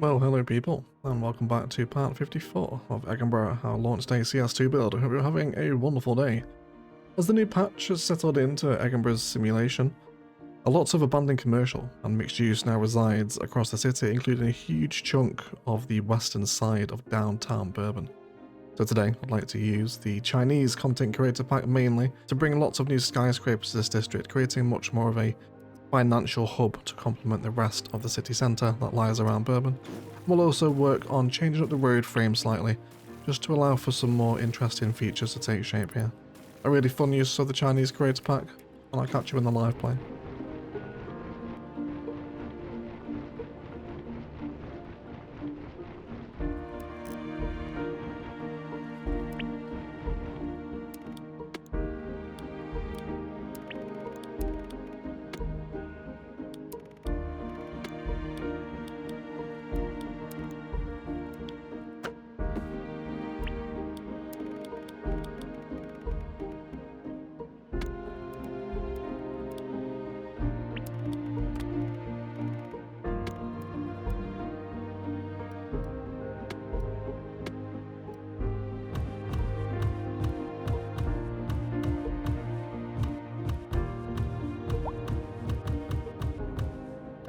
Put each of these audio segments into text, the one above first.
Well, hello people, and welcome back to part 54 of Egginburgh, our launch day CS2 build. I hope you're having a wonderful day. As the new patch has settled into Egginburgh's simulation, a lot of abandoned commercial and mixed use now resides across the city, including a huge chunk of the western side of downtown Bourbon. So today, I'd like to use the Chinese content creator pack mainly to bring lots of new skyscrapers to this district, creating much more of a financial hub to complement the rest of the city centre that lies around Bourbon. We'll also work on changing up the road frame slightly, just to allow for some more interesting features to take shape here. A really fun use of the Chinese creator pack, and I'll catch you in the live play.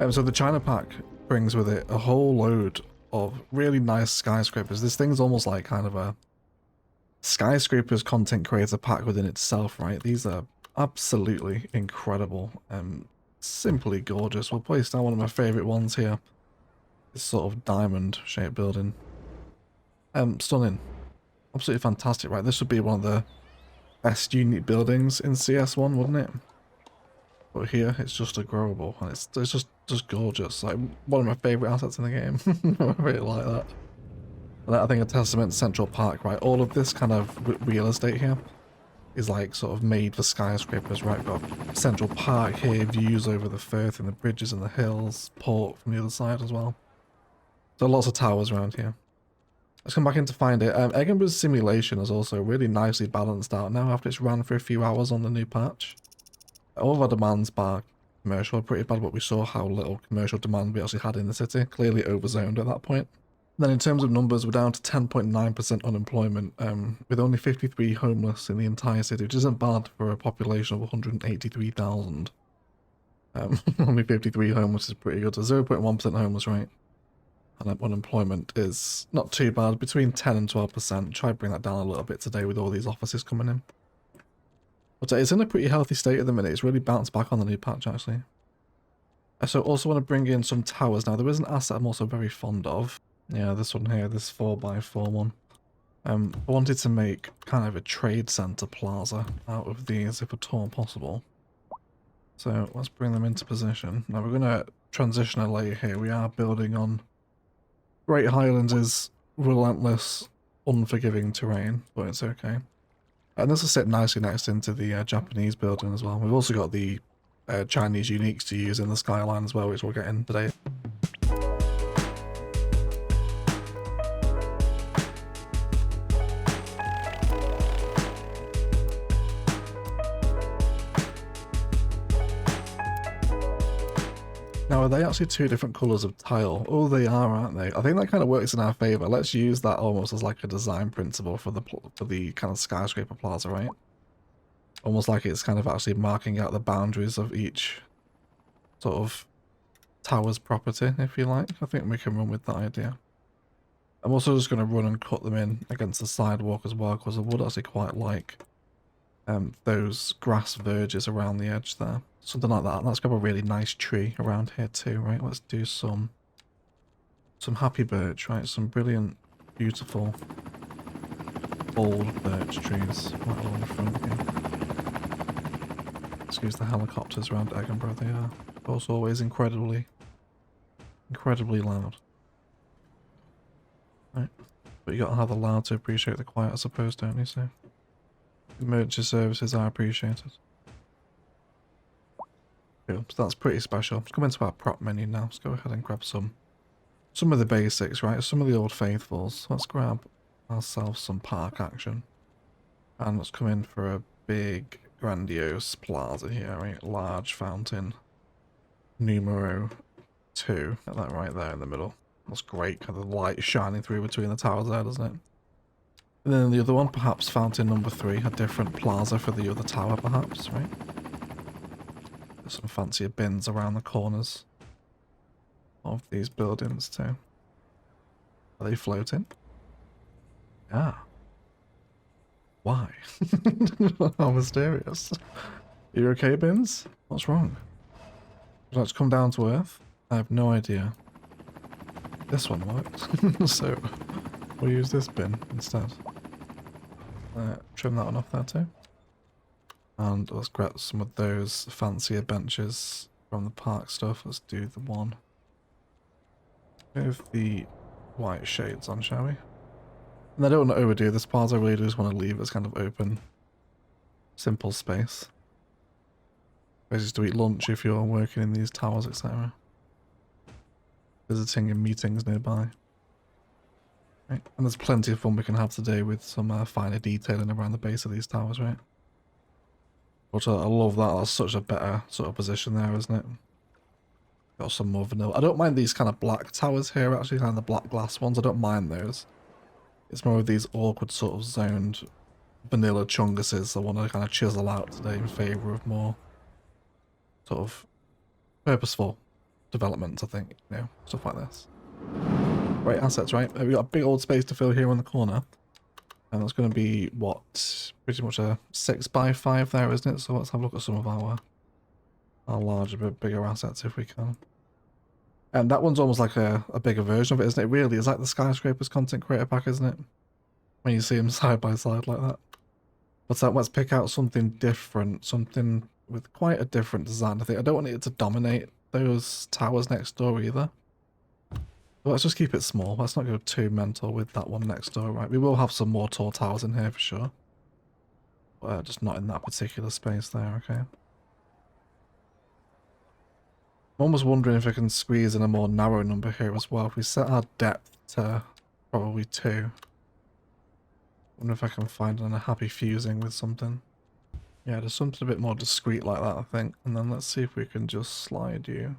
So the China pack brings with it a whole load of really nice skyscrapers. This thing's almost like kind of a skyscrapers content creator pack within itself, right? These are absolutely incredible and simply gorgeous. We'll place down one of my favorite ones here. This sort of diamond shaped building. Stunning. Absolutely fantastic, right? This would be one of the best unique buildings in CS1, wouldn't it? But here, it's just a growable, and it's just gorgeous. Like, one of my favourite assets in the game. I really like that. And I think a testament to Central Park, right? All of this kind of real estate here is like sort of made for skyscrapers, right? We've got Central Park here, views over the Firth and the bridges and the hills, port from the other side as well. So lots of towers around here. Let's come back in to find it. Egginburgh's simulation is also really nicely balanced out now after it's ran for a few hours on the new patch. All of our demands by commercial are pretty bad, but we saw how little commercial demand we actually had in the city. Clearly overzoned at that point. Then in terms of numbers, we're down to 10.9% unemployment, with only 53 homeless in the entire city, which isn't bad for a population of 183,000. Only 53 homeless is pretty good. So 0.1% homeless rate. And unemployment is not too bad, between 10 and 12%. Try to bring that down a little bit today with all these offices coming in. But it's in a pretty healthy state at the minute. It's really bounced back on the new patch, actually. So also want to bring in some towers. Now, there is an asset I'm also very fond of. Yeah, this one here, this 4x4 one. I wanted to make kind of a trade center plaza out of these, if at all possible. So let's bring them into position. Now, we're going to transition a layer here. We are building on Great Highlands' relentless, unforgiving terrain, but it's okay. And this will sit nicely next into the Japanese building as well. We've also got the Chinese uniques to use in the skyline as well, which we'll get in today. Now, are they actually two different colours of tile? Oh, they are, aren't they? I think that kind of works in our favour. Let's use that almost as like a design principle for the kind of skyscraper plaza, right? Almost like it's kind of actually marking out the boundaries of each sort of tower's property, if you like. I think we can run with that idea. I'm also just going to run and cut them in against the sidewalk as well, because I would actually quite like those grass verges around the edge there. Something like that. Let's grab a really nice tree around here too, right? Let's do some happy birch, right? Some brilliant, beautiful, old birch trees right along the front here. Excuse the helicopters around Egginburgh. They are, of course, always incredibly loud. Right. But you gotta have the loud to appreciate the quiet, I suppose, don't you? So emergency services are appreciated. Cool. So that's pretty special. Let's come into our prop menu now. Let's go ahead and grab some of the basics, right? Some of the old faithfuls. Let's grab ourselves some park action. And let's come in for a big, grandiose plaza here, right? Large fountain. Numero 2. Get that right there in the middle. That's great, kind of light shining through between the towers there, doesn't it? And then the other one, perhaps fountain number 3, a different plaza for the other tower, perhaps, right? There's some fancier bins around the corners of these buildings too. Are they floating? Yeah. Why? How mysterious. You okay, bins? What's wrong? Would you like to come down to Earth? I have no idea. This one works, so we'll use this bin instead. Trim that one off there too. And let's grab some of those fancier benches from the park stuff. Let's do the one with the white shades on, shall we? And I don't want to overdo this part, I really just want to leave it as kind of open, simple space. Places to eat lunch if you're working in these towers, etc. Visiting and meetings nearby. Right. And there's plenty of fun we can have today with some finer detailing around the base of these towers, right? But I love that, that's such a better sort of position there, isn't it? Got some more vanilla. I don't mind these kind of black towers here, actually, kind of the black glass ones, I don't mind those. It's more of these awkward sort of zoned vanilla chunguses I want to kind of chisel out today in favour of more sort of purposeful development, I think, you know, stuff like this. Great assets, right? We've got a big old space to fill here on the corner. And that's going to be, what, pretty much a 6x5 there, isn't it? So let's have a look at some of our larger, bigger assets if we can. And that one's almost like a bigger version of it, isn't it? Really, it's like the Skyscrapers content creator pack, isn't it? When you see them side by side like that. But let's pick out something different, something with quite a different design. I think I don't want it to dominate those towers next door either. But let's just keep it small. Let's not go too mental with that one next door, right? We will have some more tall towers in here for sure. But just not in that particular space there, okay? I'm almost wondering if I can squeeze in a more narrow number here as well. If we set our depth to probably 2. I wonder if I can find a happy fusing with something. Yeah, there's something a bit more discreet like that, I think. And then let's see if we can just slide you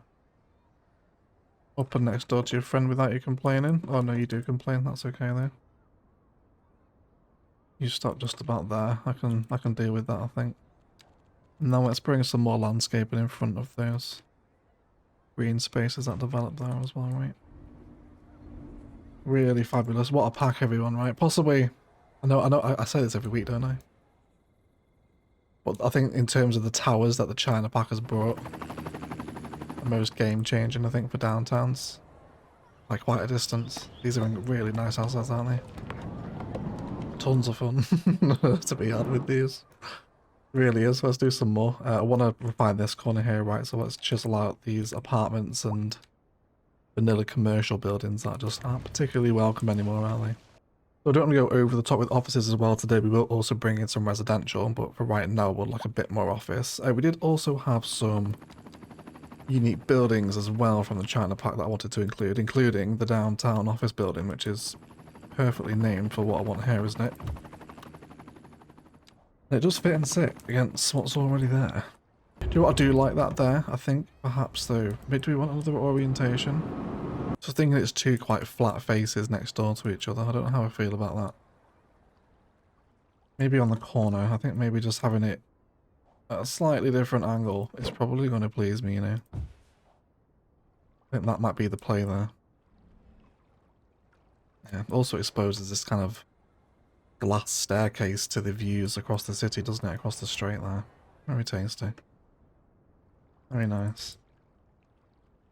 up and next door to your friend without you complaining. Oh no, you do complain, that's okay there. You stop just about there. I can deal with that, I think. And now let's bring some more landscaping in front of those green spaces that developed there as well, right? Really fabulous. What a pack, everyone, right? Possibly, I say this every week, don't I? But I think in terms of the towers that the China pack has brought, the most game-changing, I think, for downtowns. By quite a distance. These are really nice assets, aren't they? Tons of fun to be had with these. Really is. Let's do some more. I want to refine this corner here, right? So let's chisel out these apartments and vanilla commercial buildings that just aren't particularly welcome anymore, are they? So I don't want to go over the top with offices as well today. We will also bring in some residential, but for right now we'll like a bit more office. We did also have some unique buildings as well from the China pack that I wanted to include, including the downtown office building, which is perfectly named for what I want here, isn't it? It does fit and sit against what's already there. Do you know what I do like that there? I think perhaps though, maybe do we want another orientation? Just thinking it's two quite flat faces next door to each other. I don't know how I feel about that. Maybe on the corner. I think maybe just having it at a slightly different angle is probably going to please me, you know. I think that might be the play there. Yeah, also exposes this kind of glass staircase to the views across the city, doesn't it? Across the strait there. Very tasty. Very nice.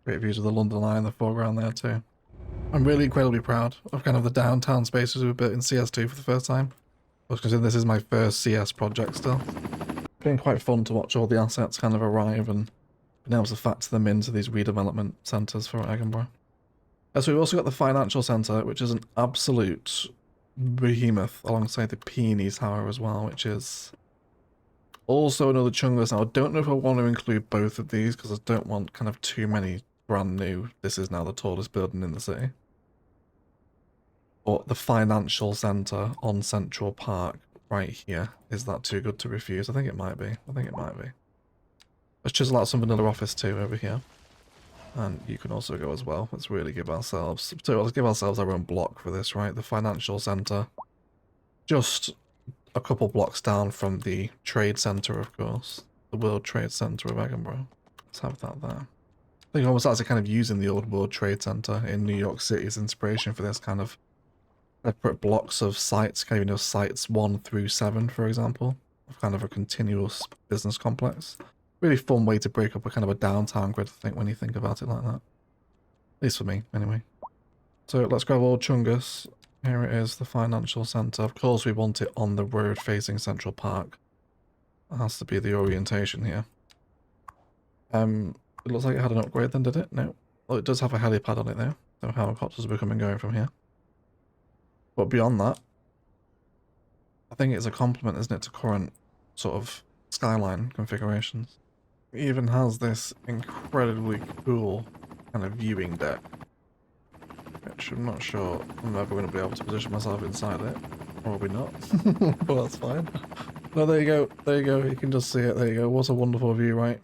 Great views of the London Eye in the foreground there too. I'm really incredibly proud of kind of the downtown spaces we built in CS2 for the first time. I was considering this is my first CS project still. Been quite fun to watch all the assets kind of arrive and being able to factor them into these redevelopment centres for Egginburgh. So we've also got the financial centre, which is an absolute behemoth alongside the Peony Tower as well, which is also another chungus. Now I don't know if I want to include both of these because I don't want kind of too many brand new. This is now the tallest building in the city. But the financial centre on Central Park right here, is that too good to refuse? I think it might be. I think it might be. Let's chisel out some vanilla office too over here. And you can also go as well. Let's really give ourselves... So let's give ourselves our own block for this, right? The financial centre. Just a couple blocks down from the trade centre, of course. The World Trade Centre of Egginburgh. Let's have that there. I think almost that's kind of using the old World Trade Centre in New York City as inspiration for this kind of separate blocks of sites, kind of, you know, sites 1 through 7, for example, of kind of a continuous business complex. Really fun way to break up a kind of a downtown grid, I think, when you think about it like that. At least for me, anyway. So let's grab Old Chungus. Here it is, the financial centre. Of course, we want it on the road facing Central Park. That has to be the orientation here. It looks like it had an upgrade then, did it? No. Well, it does have a helipad on it there. So helicopters will be coming and going from here. But beyond that, I think it's a compliment, isn't it, to current sort of skyline configurations. It even has this incredibly cool kind of viewing deck, which I'm not sure I'm ever going to be able to position myself inside it. Probably not, but that's fine. No, there you go. There you go. You can just see it. There you go. What a wonderful view, right?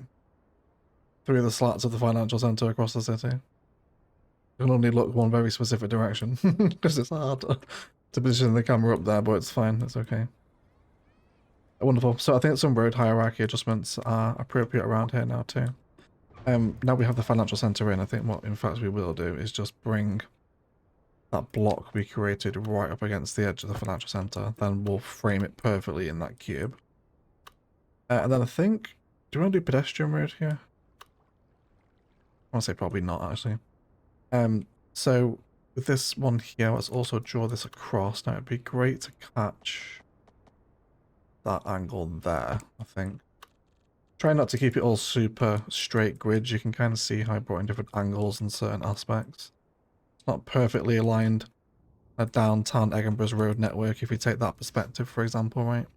Through the slats of the financial centre across the city. You can only look one very specific direction because it's hard to position the camera up there, but it's fine. It's okay. Wonderful. So I think some road hierarchy adjustments are appropriate around here now too. Now we have the financial centre in, I think what in fact we will do is just bring that block we created right up against the edge of the financial centre. Then we'll frame it perfectly in that cube. And then I think, do we want to do pedestrian road here? I want to say probably not actually. So with this one here, let's also draw this across. Now it'd be great to catch that angle there, I think. Try not to keep it all super straight grids. You can kind of see how I brought in different angles and certain aspects. It's not perfectly aligned a downtown Edinburgh's road network if you take that perspective, for example, right?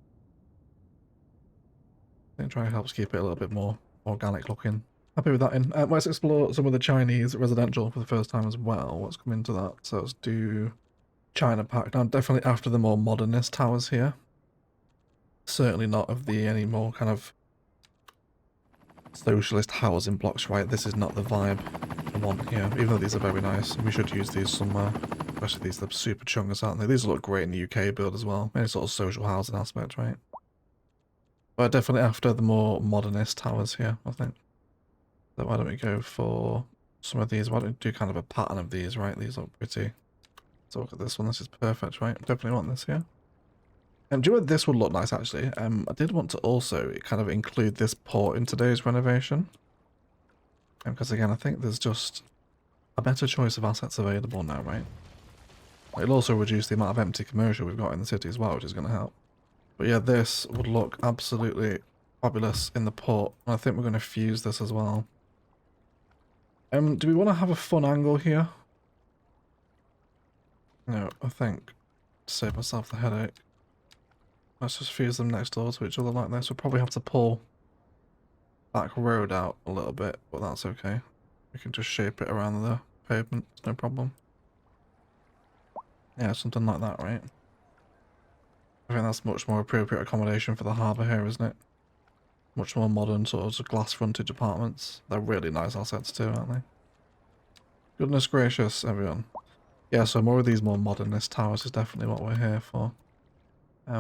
I think try helps keep it a little bit more organic looking. Happy with that in. Let's explore some of the Chinese residential for the first time as well. Let's come into that. So let's do China Park. Now, definitely after the more modernist towers here. Certainly not of the any more kind of socialist housing blocks, right? This is not the vibe I want here, even though these are very nice. We should use these somewhere, especially these, they're super chungus, aren't they? These look great in the UK build as well. Any sort of social housing aspect, right? But definitely after the more modernist towers here, I think. So why don't we go for some of these? Why don't we do kind of a pattern of these, right? These look pretty. So look at this one. This is perfect, right? Definitely want this here. Do you know what this would look nice, actually? I did want to also kind of include this port in today's renovation. Because again, I think there's just a better choice of assets available now, right? It'll also reduce the amount of empty commercial we've got in the city as well, which is going to help. But yeah, this would look absolutely fabulous in the port. And I think we're going to fuse this as well. Do we want to have a fun angle here? No, I think to save myself the headache. Let's just fuse them next door to each other like this. We'll probably have to pull back road out a little bit, but that's okay. We can just shape it around the pavement, no problem. Yeah, something like that, right? I think that's much more appropriate accommodation for the harbour here, isn't it? Much more modern sort of glass frontage apartments. They're really nice assets too, aren't they? Goodness gracious, everyone. Yeah, so more of these more modernist towers is definitely what we're here for.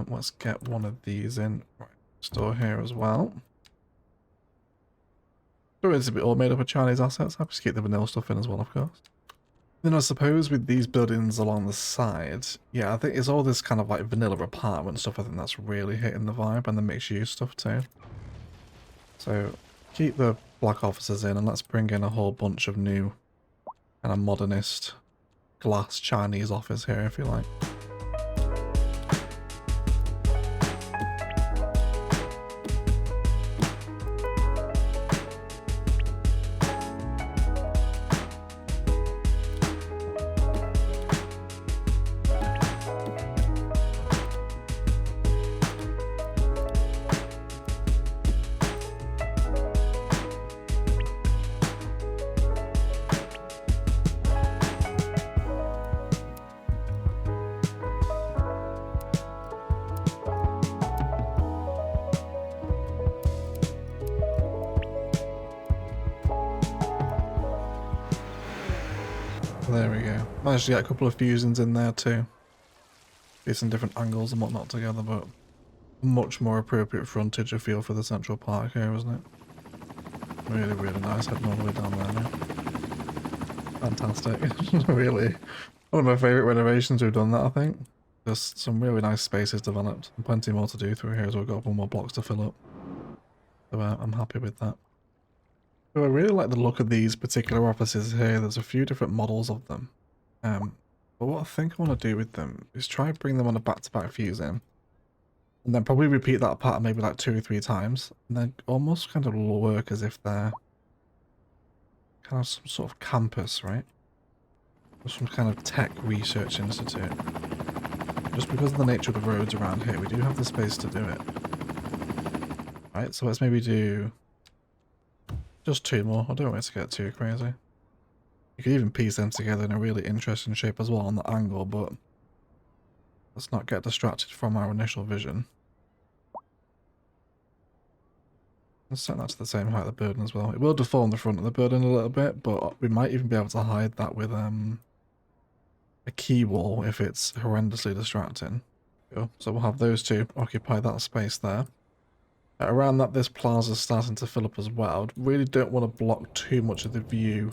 Let's get one of these in. Right, store here as well. So it's a bit all made up of Chinese assets. Happy to keep the vanilla stuff in as well, of course. Then I suppose with these buildings along the side, yeah, I think it's all this kind of like vanilla apartment stuff. I think that's really hitting the vibe, and the mixed use stuff too. So keep the black offices in, and let's bring in a whole bunch of new kind of modernist glass Chinese office here, if you like. There we go. Managed to get a couple of fusions in there too. Some different angles and whatnot together, but much more appropriate frontage I feel for the central park here, isn't it? Really, really nice heading all the way down there now. Fantastic. Really. One of my favourite renovations we've done that, I think. Just some really nice spaces developed. And plenty more to do through here as well. We've got a couple more blocks to fill up. So I'm happy with that. So I really like the look of these particular offices here. There's a few different models of them. But what I think I want to do with them is try and bring them on a back-to-back fusing. And then probably repeat that pattern maybe like 2 or 3 times. And then almost kind of work as if they're kind of some sort of campus, right? Or some kind of tech research institute. Just because of the nature of the roads around here, we do have the space to do it. Right, so let's maybe do just 2 more. I don't want it to get too crazy. You could even piece them together in a really interesting shape as well on the angle, but let's not get distracted from our initial vision. Let's set that to the same height of the building as well. It will deform the front of the building a little bit, but we might even be able to hide that with a key wall if it's horrendously distracting. Cool. So we'll have those 2 occupy that space there. Around that, this plaza's starting to fill up as well. Really don't want to block too much of the view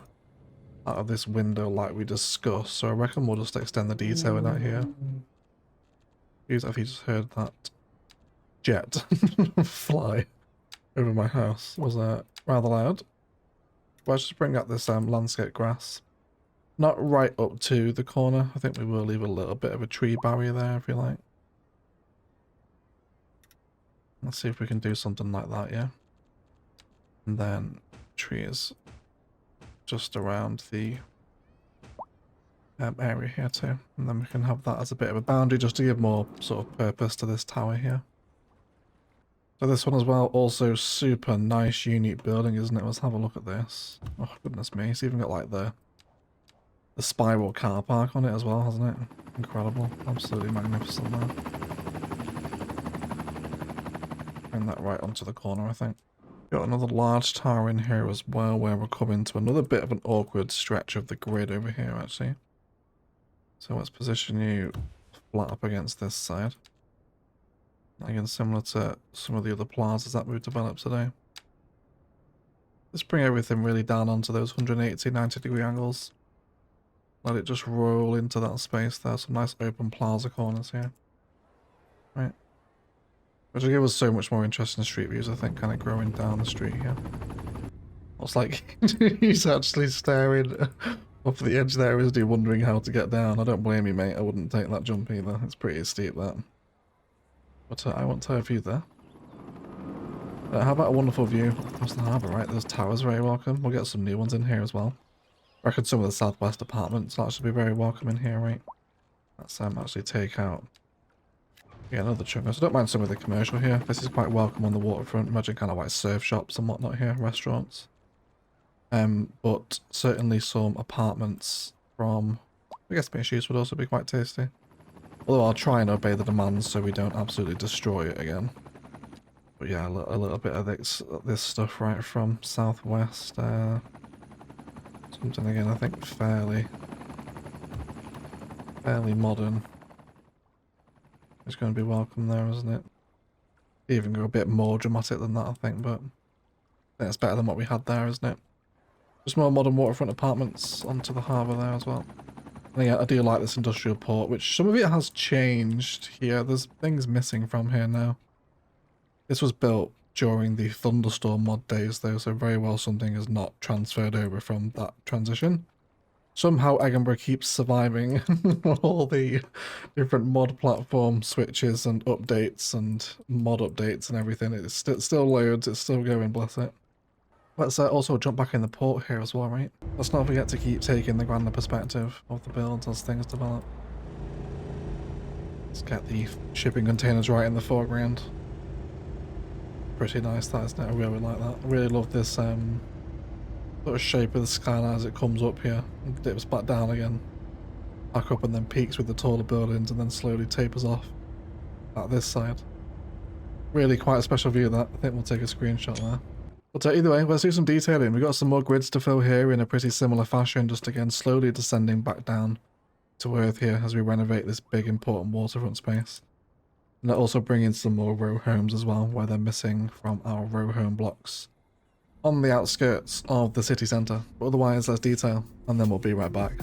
out of this window like we discussed, so I reckon we'll just extend the detailing out here. Use if you just heard that jet fly over my house. Was rather loud. But let's just bring out this landscape grass. Not right up to the corner. I think we will leave a little bit of a tree barrier there if you like. Let's see if we can do something like that, yeah. And then trees just around the area here too. And then we can have that as a bit of a boundary just to give more sort of purpose to this tower here. So this one as well, also super nice, unique building, isn't it? Let's have a look at this. Oh, goodness me. It's even got like the spiral car park on it as well, hasn't it? Incredible. Absolutely magnificent there. Bring that right onto the corner, I think. Got another large tower in here as well, where we're coming to another bit of an awkward stretch of the grid over here, actually. So let's position you flat up against this side. Again, similar to some of the other plazas that we've developed today. Let's bring everything really down onto those 180, 90-degree angles. Let it just roll into that space there. Some nice open plaza corners here. Right. Which will give us so much more interesting street views, I think, kind of growing down the street here. Looks like he's actually staring off the edge there, isn't he, wondering how to get down. I don't blame you, mate. I wouldn't take that jump either. It's pretty steep, that. But I want to have a view there. How about a wonderful view across the harbour, right? Those towers very welcome. We'll get some new ones in here as well. I reckon some of the southwest apartments will actually be very welcome in here, right? Let's actually take out... Yeah, another chunk. So I don't mind some of the commercial here. This is quite welcome on the waterfront. Imagine kind of like surf shops and whatnot here, restaurants. But certainly some apartments from, I guess, misuse would also be quite tasty. Although I'll try and obey the demands so we don't absolutely destroy it again. But yeah, a little bit of this stuff right from southwest. Something again, I think fairly modern. It's going to be welcome there, isn't it? Even go a bit more dramatic than that, I think, but I think it's better than what we had there, isn't it? Just more modern waterfront apartments onto the harbour there as well. And yeah, I do like this industrial port, which some of it has changed here. There's things missing from here now. This was built during the thunderstorm mod days though, so very well something is not transferred over from that transition. Somehow Egginburgh keeps surviving all the different mod platform switches and updates and mod updates and everything. It still loads, it's still going, bless it. Let's also jump back in the port here as well, right? Let's not forget to keep taking the grander perspective of the build as things develop. Let's get the shipping containers right in the foreground. Pretty nice, that, isn't it? I really like that. I really love this sort of shape of the skyline as it comes up here and dips back down again. Back up and then peaks with the taller buildings and then slowly tapers off at this side. Really quite a special view that. I think we'll take a screenshot there. But either way, let's do some detailing. We've got some more grids to fill here in a pretty similar fashion, just again slowly descending back down to earth here as we renovate this big important waterfront space. And also bring in some more row homes as well, where they're missing from our row home blocks on the outskirts of the city centre. But otherwise, let's detail, and then we'll be right back.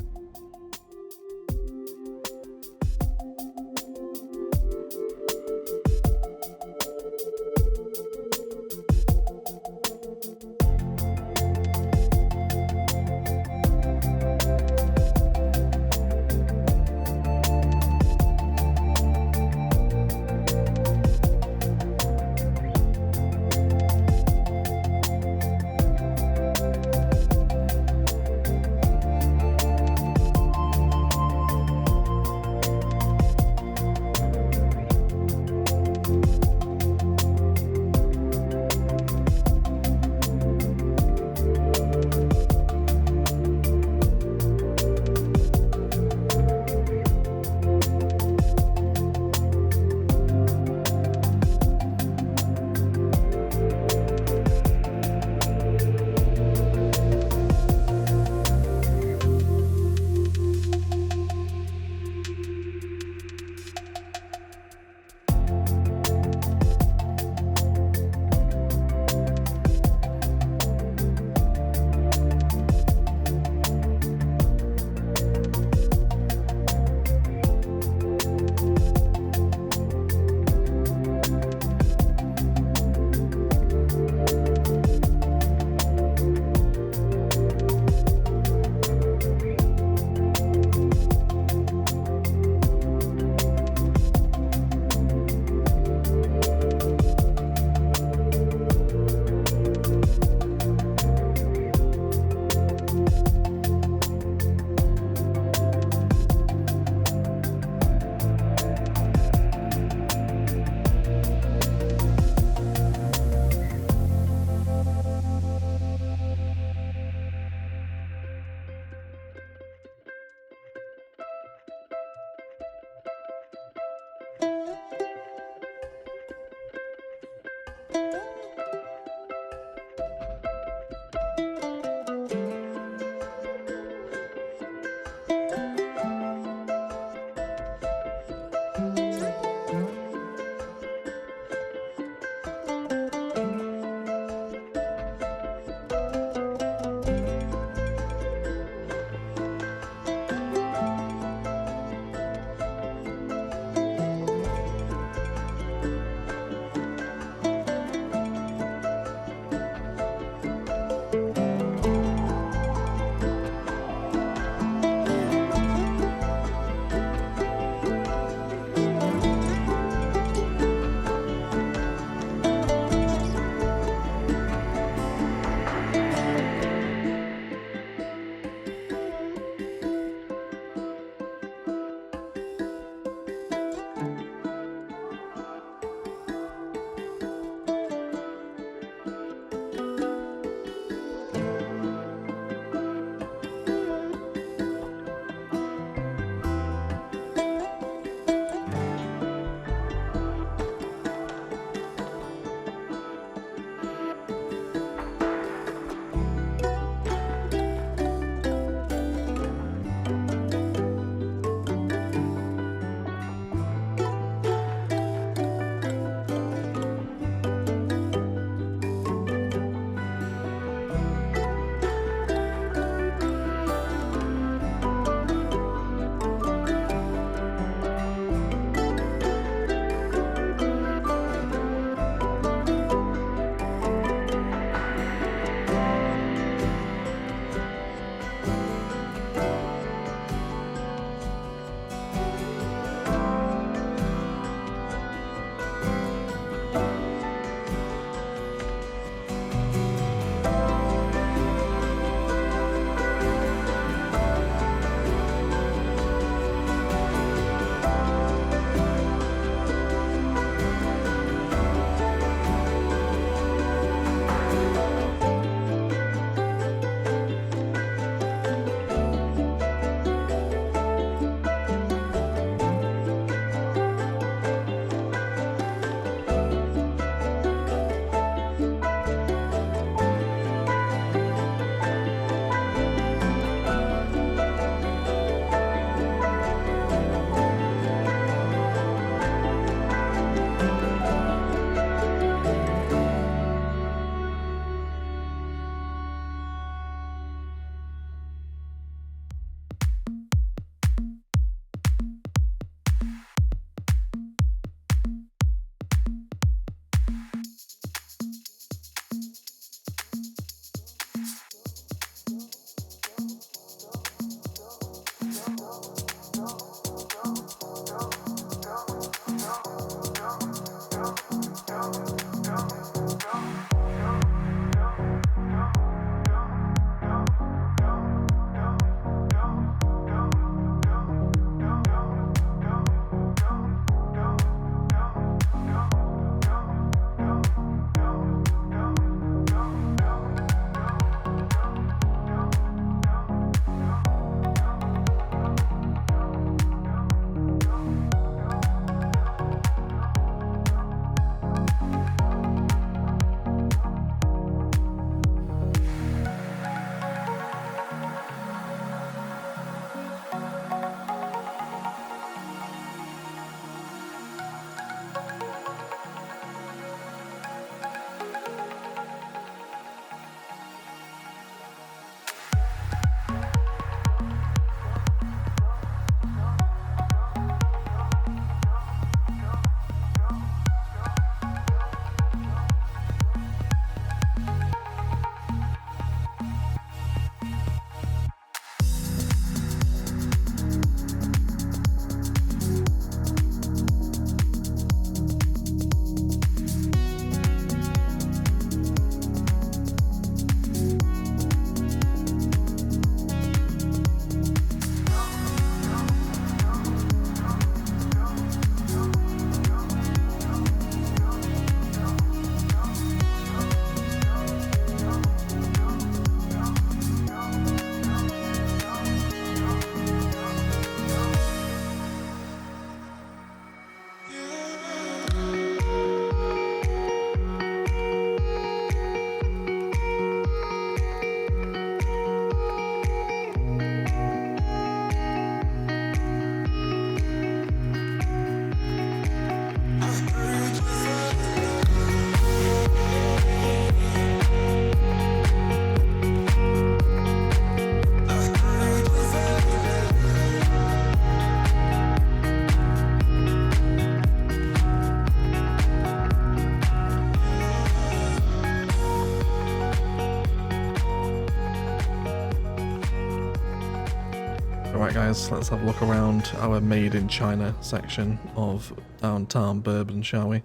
Alright guys, let's have a look around our Made in China section of downtown Bourbon, shall we?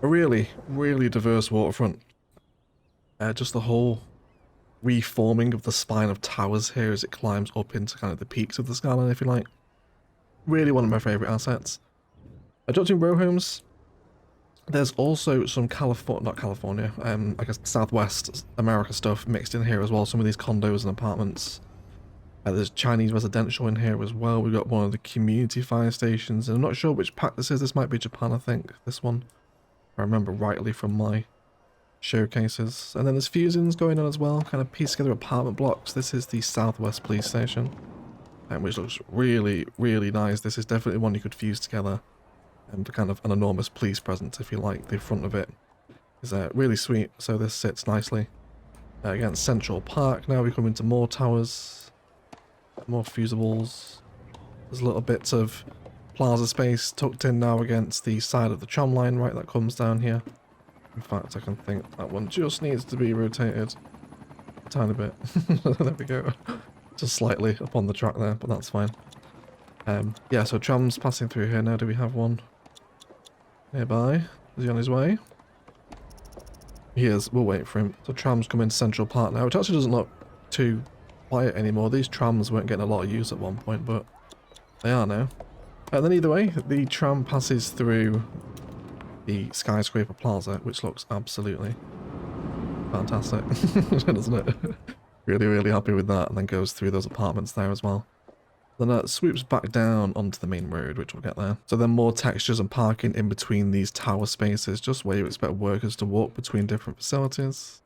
A really, really diverse waterfront. Just the whole reforming of the spine of towers here as it climbs up into kind of the peaks of the skyline, if you like. Really one of my favourite assets. Adopting row homes. There's also some I guess Southwest America stuff mixed in here as well. Some of these condos and apartments. There's Chinese residential in here as well. We've got one of the community fire stations. And I'm not sure which pack this is. This might be Japan, I think. This one. If I remember rightly from my showcases. And then there's fusions going on as well. Kind of piece together apartment blocks. This is the Southwest Police Station. Which looks really, really nice. This is definitely one you could fuse together. And for kind of an enormous police presence, if you like. The front of it is really sweet. So this sits nicely against Central Park. Now we come into more towers. More fusibles. There's little bits of plaza space tucked in now against the side of the tram line, right, that comes down here. In fact, I can think that one just needs to be rotated a tiny bit. There we go. Just slightly up on the track there, but that's fine. Yeah, so tram's passing through here now. Do we have one nearby? Is he on his way? He is. We'll wait for him. So tram's coming to Central Park now, which actually doesn't look too quiet anymore. These trams weren't getting a lot of use at one point, but they are now. And then either way, the tram passes through the skyscraper plaza, which looks absolutely fantastic, doesn't it? Really, really happy with that, and then goes through those apartments there as well. Then it swoops back down onto the main road, which we'll get there. So then more textures and parking in between these tower spaces, just where you expect workers to walk between different facilities.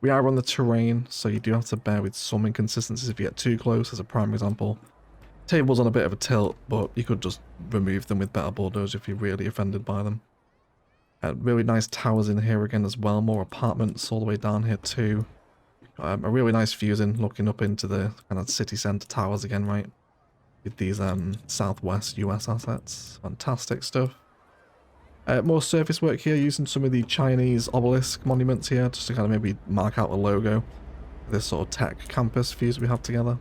We are on the terrain, so you do have to bear with some inconsistencies if you get too close, as a prime example. Table's on a bit of a tilt, but you could just remove them with better bulldozers if you're really offended by them. Really nice towers in here again as well, more apartments all the way down here too. A really nice fusion looking up into the kind of city centre towers again, right? With these Southwest US assets. Fantastic stuff. More surface work here using some of the Chinese obelisk monuments here, just to kind of maybe mark out the logo. This sort of tech campus fuse we have together.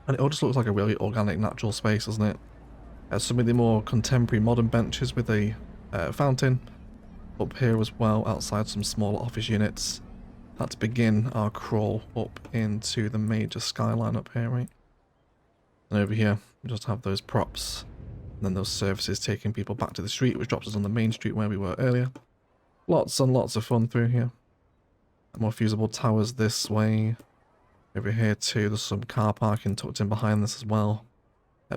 And it all just looks like a really organic natural space, doesn't it? Some of the more contemporary modern benches with a fountain up here as well, outside some smaller office units. Let's begin our crawl up into the major skyline up here, right? And over here, we just have those props. And then those services taking people back to the street, which drops us on the main street where we were earlier. Lots and lots of fun through here. More fusible towers this way. Over here too, there's some car parking tucked in behind this as well.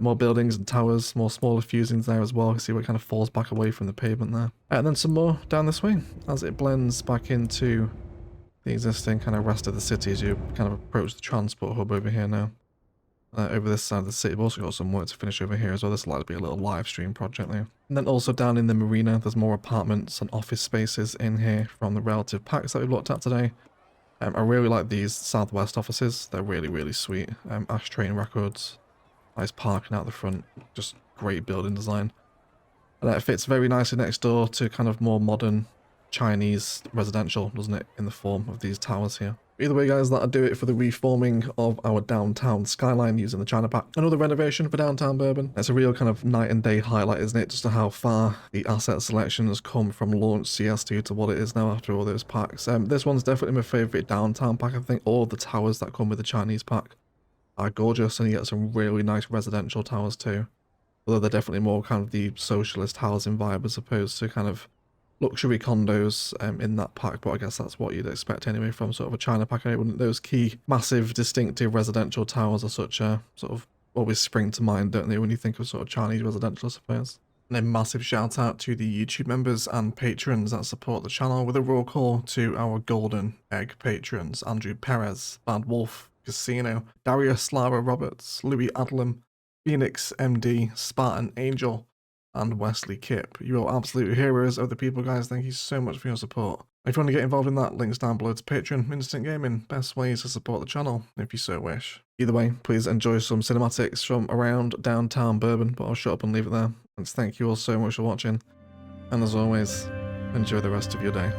More buildings and towers, more smaller fusings there as well. You see where it kind of falls back away from the pavement there. And then some more down this way as it blends back into the existing kind of rest of the city as you kind of approach the transport hub over here now. Over this side of the city, we've also got some work to finish over here as well. This will likely be a little live stream project there. And then also down in the marina, there's more apartments and office spaces in here from the relative packs that we've looked at today. I really like these Southwest offices. They're really, really sweet. Ashtray and records. Nice parking out the front. Just great building design. And it fits very nicely next door to kind of more modern Chinese residential, doesn't it? In the form of these towers here. Either way, guys, that'll do it for the reforming of our downtown skyline using the China pack. Another renovation for downtown Bourbon. It's a real kind of night and day highlight, isn't it? Just to how far the asset selection has come from launch CS2 to what it is now after all those packs. This one's definitely my favourite downtown pack. I think all of the towers that come with the Chinese pack are gorgeous, and you get some really nice residential towers too. Although they're definitely more kind of the socialist housing vibe as opposed to kind of luxury condos in that pack, but I guess that's what you'd expect anyway from sort of a China pack. Wouldn't those key, massive, distinctive residential towers are such a sort of always spring to mind, don't they, when you think of sort of Chinese residential, I suppose. And a massive shout out to the YouTube members and patrons that support the channel, with a roll call to our golden egg patrons: Andrew Perez, Bad Wolf, Casino, Darius Lara Roberts, Louis Adlam, Phoenix MD, Spartan Angel, and Wesley Kipp. You are absolute heroes of the people, guys. Thank you so much for your support. If you want to get involved in that, links down below to Patreon, Instant Gaming, best ways to support the channel, if you so wish. Either way, please enjoy some cinematics from around downtown Bourbon, but I'll shut up and leave it there. And thank you all so much for watching, and as always, enjoy the rest of your day.